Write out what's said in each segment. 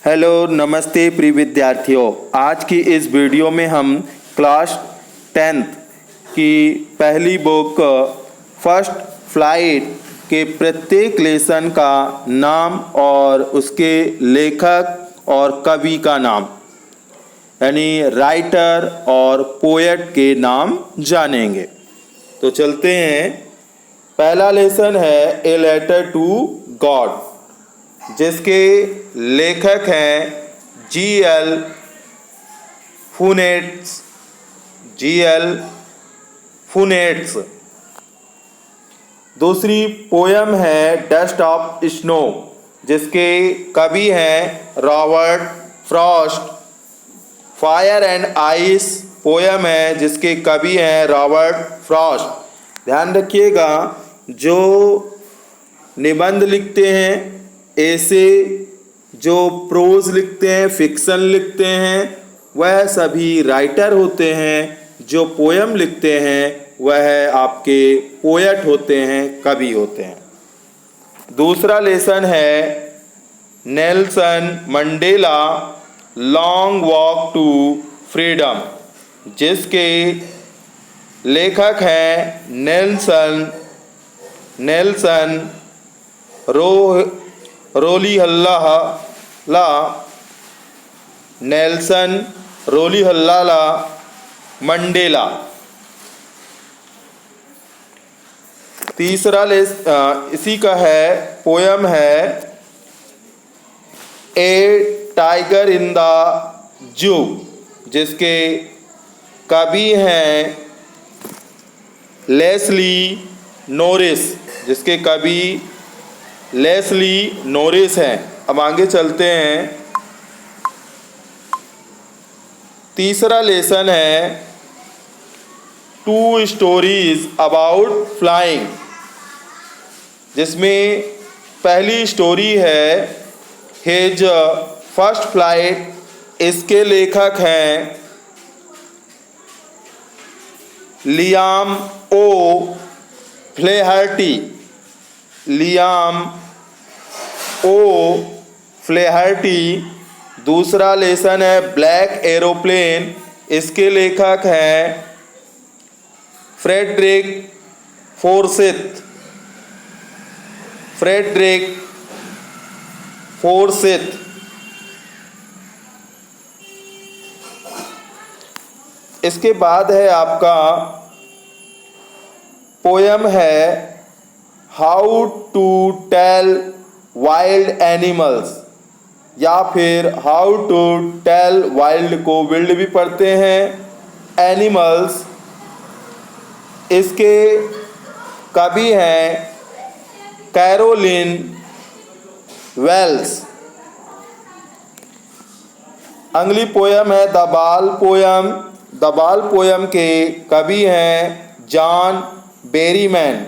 Hello नमस्ते प्रिय विद्यार्थियों। आज की इस वीडियो में हम क्लास 10th की पहली बुक फर्स्ट फ्लाइट के प्रत्येक लेसन का नाम और उसके लेखक और कवि का नाम यानी राइटर और पोएट के नाम जानेंगे। तो चलते हैं। पहला लेसन है ए लेटर टू गॉड, जिसके लेखक हैं जी.एल. फुनेट्स। दूसरी पोयम है डस्ट ऑफ स्नो, जिसके कवि हैं Robert Frost. Fire and ice poem है, जिसके कवि हैं रॉबर्ट फ्रॉस्ट। ध्यान रखिएगा, जो निबंध लिखते हैं, ऐसे जो प्रोज लिखते हैं, फिक्शन लिखते हैं, वह सभी राइटर होते हैं। जो पोयम लिखते हैं वह आपके पोएट होते हैं, कवि होते हैं। दूसरा लेसन है Nelson Mandela long walk to freedom, जिसके लेखक हैं नेल्सन रोलीहल्ला मंडेला। तीसरा इसी का है पोयम है ए टाइगर इन द जू, जिसके कवि हैं लेस्ली नोरिस हैं। अब आगे चलते हैं। तीसरा लेसन है टू स्टोरीज अबाउट फ्लाइंग, जिसमें पहली स्टोरी है हिज फर्स्ट फ्लाइट। इसके लेखक हैं लियाम ओ फ्लेहर्टी। दूसरा लेसन है ब्लैक एरोप्लेन। इसके लेखक हैं फ्रेडरिक फोर्सिथ। इसके बाद है आपका पोयम है how to tell wild animals, या फिर हाउ टू टेल वाइल्ड को विल्ड भी पढ़ते हैं, एनिमल्स। इसके कवि हैं कैरोलिन वेल्स। अगली पोयम है द बाल पोयम के कवि हैं जॉन बेरीमैन।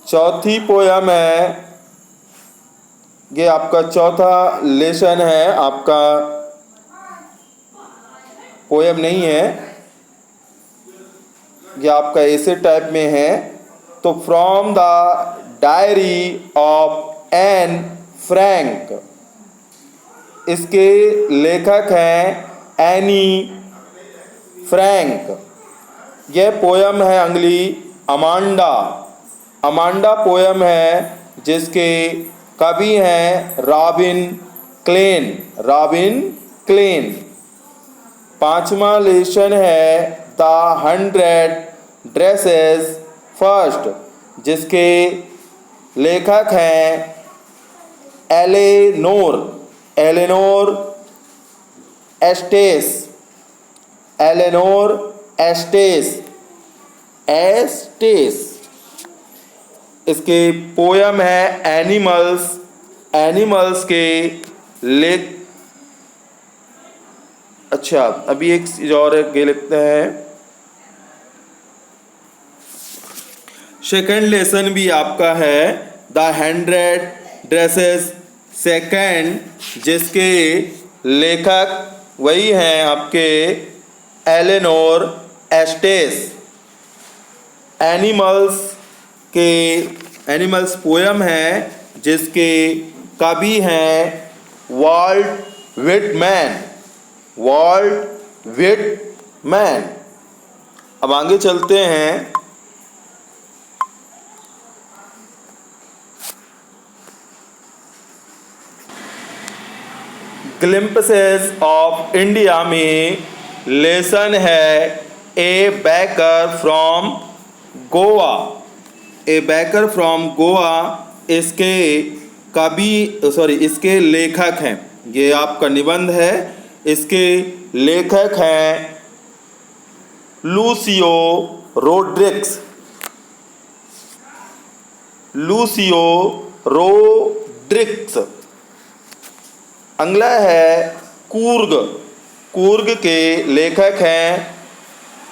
चौथी पोयम है, ये आपका चौथा लेसन है, आपका पोयम नहीं है, ये आपका ऐसे टाइप में है। तो from the diary of Anne Frank, इसके लेखक हैं एनी फ्रैंक। यह पोयम है अगली अमांडा पोयम है, जिसके कवि हैं रॉबिन क्लेन। पांचवा लेसन है द 100 ड्रेसेस फर्स्ट, जिसके लेखक हैं एलेनोर एस्टेस। इसके पोयम है एनिमल्स के अच्छा, अभी एक चीज और ये लिखते हैं। सेकंड लेसन भी आपका है द 100 ड्रेसेस सेकंड, जिसके लेखक वही हैं आपके एलेनोर एस्टेस। एनिमल्स के एनिमल्स पोयम है जिसके कवि हैं वॉल्ट विटमैन। Walt Whitman. अब आगे चलते हैं। ग्लिम्पसेस ऑफ इंडिया में लेसन है a baker from Goa. A baker from Goa इसके इसके लेखक हैं। ये आपका निबंध है। इसके लेखक हैं लूसियो रोड्रिग्स। Lucio Rodrigues. अगला है कूर्ग। कूर्ग के लेखक हैं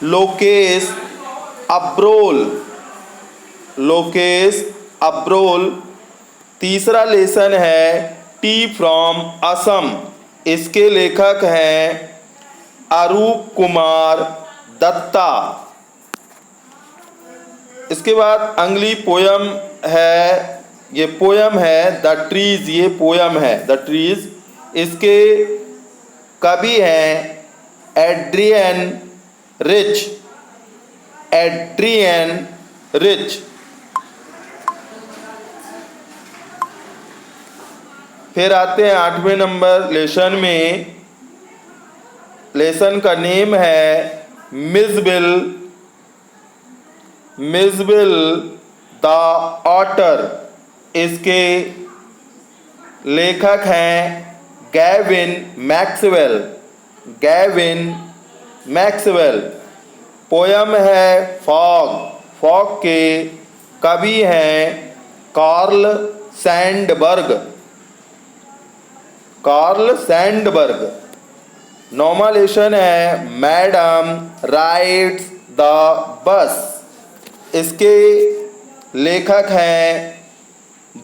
लोकेश अब्रोल। लोकेश अब्रोल। तीसरा लेसन है टी फ्रॉम असम। इसके लेखक हैं अरूप कुमार दत्ता। इसके बाद अगली पोयम है, ये पोयम है द ट्रीज। ये पोयम है द ट्रीज। इसके कवि हैं एड्रियन रिच। Adrian rich. फिर आते हैं 8वें नंबर लेसन में। लेसन का नेम है मिज़बिल। Mijbil the otter. इसके लेखक हैं Gavin Maxwell. Gavin Maxwell. Poem है फॉग। फॉग के कवि हैं कार्ल सैंडबर्ग। Carl Sandburg. 9वां लेसन है मैडम राइड्स द बस। इसके लेखक हैं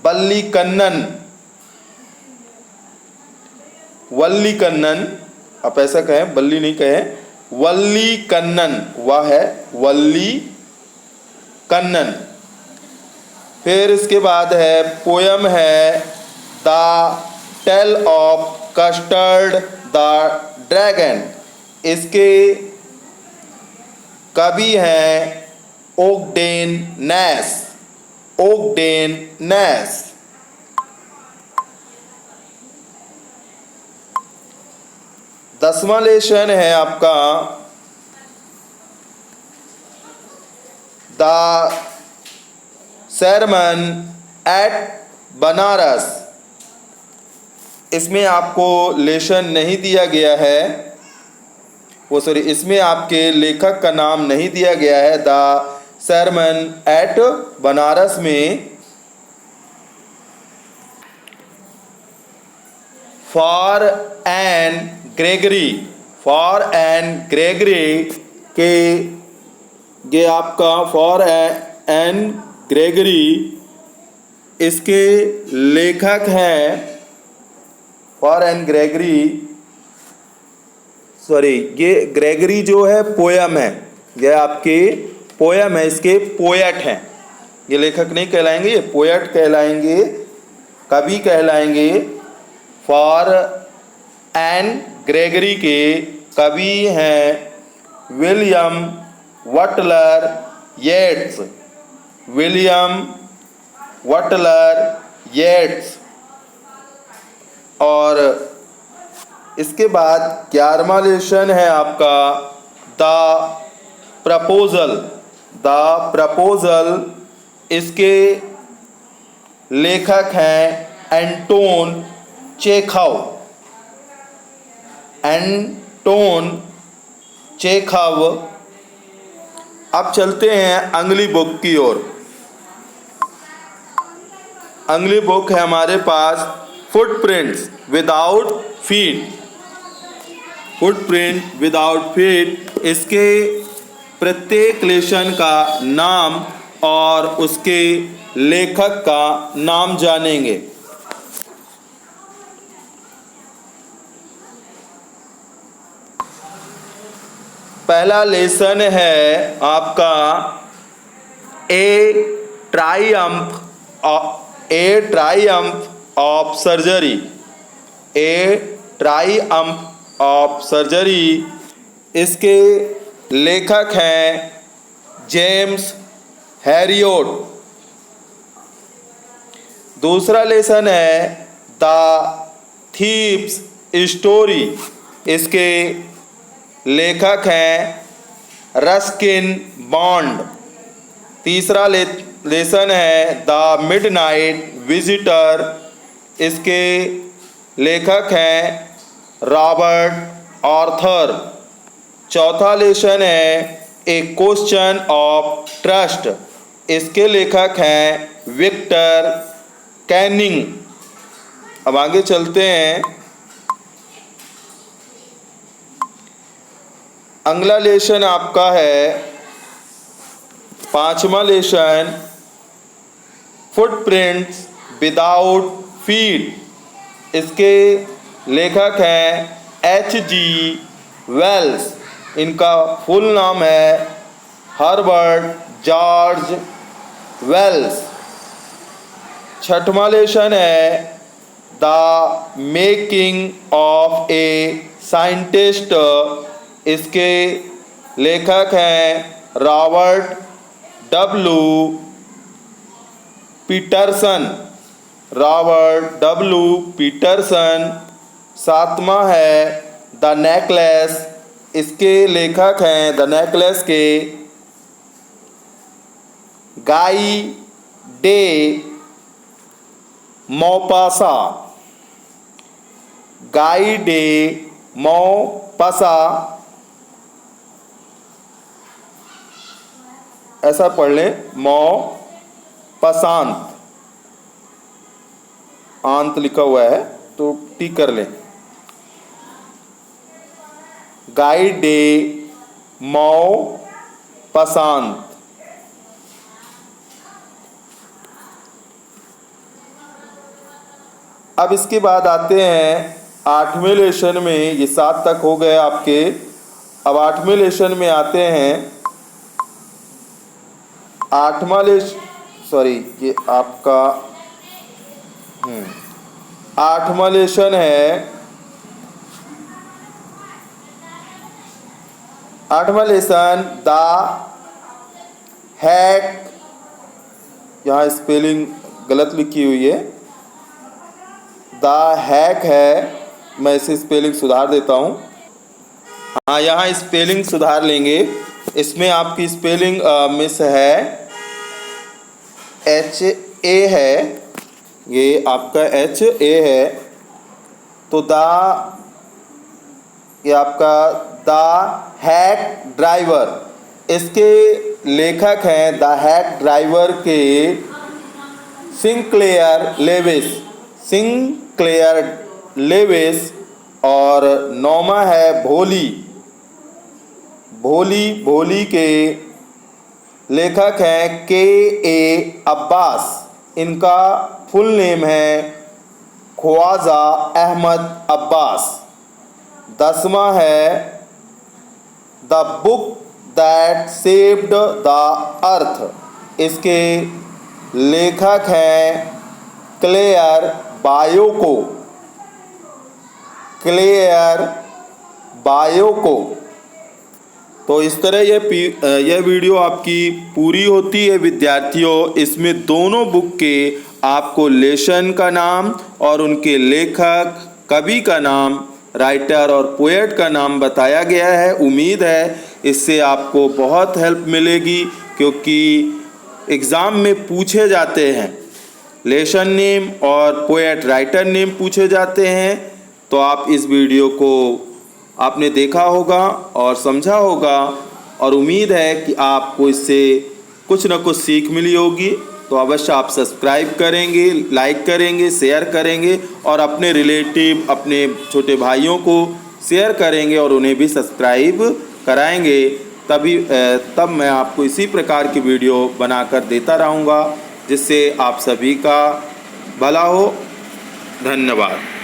वल्ली कन्नन। वल्ली कन्नन। आप ऐसा कहें, बल्ली नहीं कहें, वल्ली कन्नन। वह है वल्ली कन्नन। फिर इसके बाद है पोयम है the tale of custard the dragon. इसके कवि हैं ओगडेन नैस। ओगडेन नैस। दसवां लेसन है आपका द sermon एट बनारस। इसमें आपको लेसन नहीं दिया गया है, इसमें आपके लेखक का नाम नहीं दिया गया है। द sermon एट बनारस में for Anne Gregory. For Anne Gregory के ये आपका फॉर एन ग्रेगरी इसके लेखक हैं फॉर एन ग्रेगरी ये ग्रेगरी जो है पोयम है। ये आपके पोयम है, इसके पोएट हैं। ये लेखक नहीं कहलाएंगे, ये पोएट कहलाएंगे, कवि कहलाएंगे। फॉर एन ग्रेगरी के कवि हैं William Butler Yeats. William Butler Yeats. और इसके बाद 11वां लेसन है आपका द प्रपोजल। द प्रपोजल इसके लेखक हैं एंटोन चेखव। Anton Chekhov. अब चलते हैं अगली बुक की ओर। अगली बुक है हमारे पास footprints without feet. Footprint without feet. इसके प्रत्येक लेसन का नाम और उसके लेखक का नाम जानेंगे। पहला लेसन है आपका ए Triumph A Triumph of surgery, A Triumph of surgery. इसके लेखक हैं जेम्स हैरियोट। दूसरा लेसन है द थीव्स स्टोरी। इसके लेखक हैं रस्किन बॉन्ड। तीसरा लेसन है द मिडनाइट विजिटर। इसके लेखक हैं रॉबर्ट आर्थर। चौथा लेसन है ए क्वेश्चन ऑफ ट्रस्ट। इसके लेखक हैं विक्टर कैनिंग। अब आगे चलते हैं। अगला लेसन आपका है पांचवा लेसन फुटप्रिंट्स विदाउट फीट। इसके लेखक हैं H.G. वेल्स। इनका फुल नाम है हर्बर्ट जॉर्ज वेल्स। छठवां लेसन है the making of a scientist. इसके लेखक हैं Robert W. Peterson. Robert W. Peterson. सातवां है द नेकलेस। इसके लेखक हैं द नेकलेस के गाई डे मौपासा। गाई डे मौपासा, ऐसा पढ़ लें, मौपासांत, आंत लिखा हुआ है तो टी कर लें। गाई डे मौपासांत। अब इसके बाद आते हैं आठवें लेसन में। ये 7 तक हो गए आपके। अब आठवें लेसन में आते हैं। आठवां ये आपका आठवां लेसन है। आठवां लेसन द हैक। यहाँ स्पेलिंग गलत लिखी हुई है, द हैक है, मैं इसे स्पेलिंग सुधार देता हूँ। हाँ, यहाँ स्पेलिंग सुधार लेंगे। इसमें आपकी स्पेलिंग मिस है, HA है, ये आपका HA है, तो ये आपका द हैक ड्राइवर। इसके लेखक हैं द हैक ड्राइवर के सिंक्लेयर लेविस। और नौमा है भोली के लेखक हैं K.A. अब्बास। इनका फुल नेम है ख्वाजा अहमद अब्बास। 10वां है the book that saved the earth. इसके लेखक हैं क्लेयर बायोको। तो इस तरह यह वीडियो आपकी पूरी होती है विद्यार्थियों। इसमें दोनों बुक के आपको लेसन का नाम और उनके लेखक, कवि का नाम, राइटर और पोएट का नाम बताया गया है। उम्मीद है इससे आपको बहुत हेल्प मिलेगी, क्योंकि एग्ज़ाम में पूछे जाते हैं लेसन नेम और पोएट राइटर नेम पूछे जाते हैं। तो आप इस वीडियो को आपने देखा होगा और समझा होगा, और उम्मीद है कि आपको इससे कुछ न कुछ सीख मिली होगी। तो अवश्य आप सब्सक्राइब करेंगे, लाइक करेंगे, शेयर करेंगे और अपने रिलेटिव, अपने छोटे भाइयों को शेयर करेंगे और उन्हें भी सब्सक्राइब कराएंगे। तब मैं आपको इसी प्रकार की वीडियो बनाकर देता रहूँगा, जिससे आप सभी का भला हो। धन्यवाद।